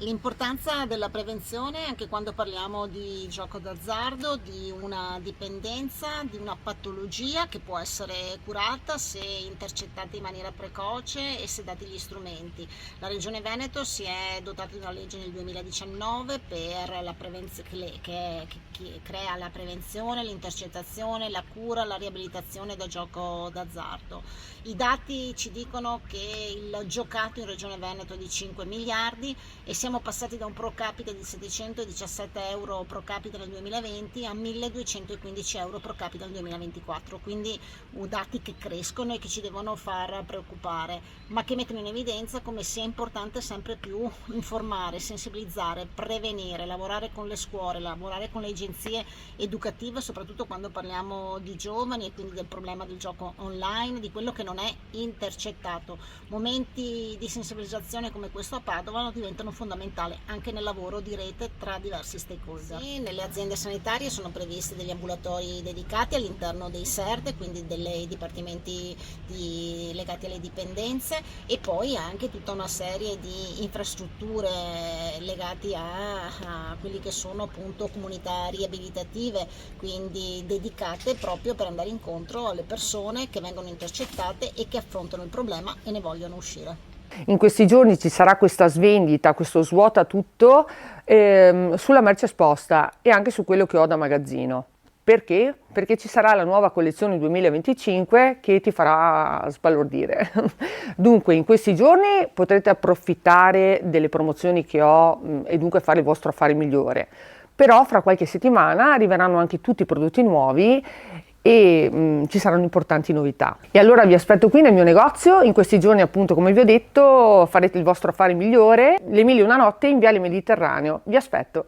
L'importanza della prevenzione anche quando parliamo di gioco d'azzardo, di una dipendenza, di una patologia che può essere curata se intercettata in maniera precoce e se dati gli strumenti. La Regione Veneto si è dotata di una legge nel 2019 per la che crea la prevenzione, l'intercettazione, la cura, la riabilitazione da gioco d'azzardo. I dati ci dicono che il giocato in Regione Veneto è di 5 miliardi e siamo passati da un pro capite di 717 euro pro capite nel 2020 a 1215 euro pro capite nel 2024, quindi dati che crescono e che ci devono far preoccupare, ma che mettono in evidenza come sia importante sempre più informare, sensibilizzare, prevenire, lavorare con le scuole, lavorare con le agenzie educative, soprattutto quando parliamo di giovani e quindi del problema del gioco online, di quello che non è intercettato. Momenti di sensibilizzazione come questo a Padova diventano fondamentali anche nel lavoro di rete tra diversi stakeholder. Sì, nelle aziende sanitarie sono previsti degli ambulatori dedicati all'interno dei SERD, quindi dei dipartimenti legati alle dipendenze, e poi anche tutta una serie di infrastrutture legate a quelli che sono appunto comunità riabilitative, quindi dedicate proprio per andare incontro alle persone che vengono intercettate e che affrontano il problema e ne vogliono uscire. In questi giorni ci sarà questa svendita, questo svuota tutto sulla merce esposta e anche su quello che ho da magazzino. Perché? Perché ci sarà la nuova collezione 2025 che ti farà sbalordire. Dunque in questi giorni potrete approfittare delle promozioni che ho e dunque fare il vostro affare migliore. Però fra qualche settimana arriveranno anche tutti i prodotti nuovi e ci saranno importanti novità. E allora vi aspetto qui nel mio negozio, in questi giorni appunto come vi ho detto farete il vostro affare migliore, le 1001 notte in Viale Mediterraneo, vi aspetto.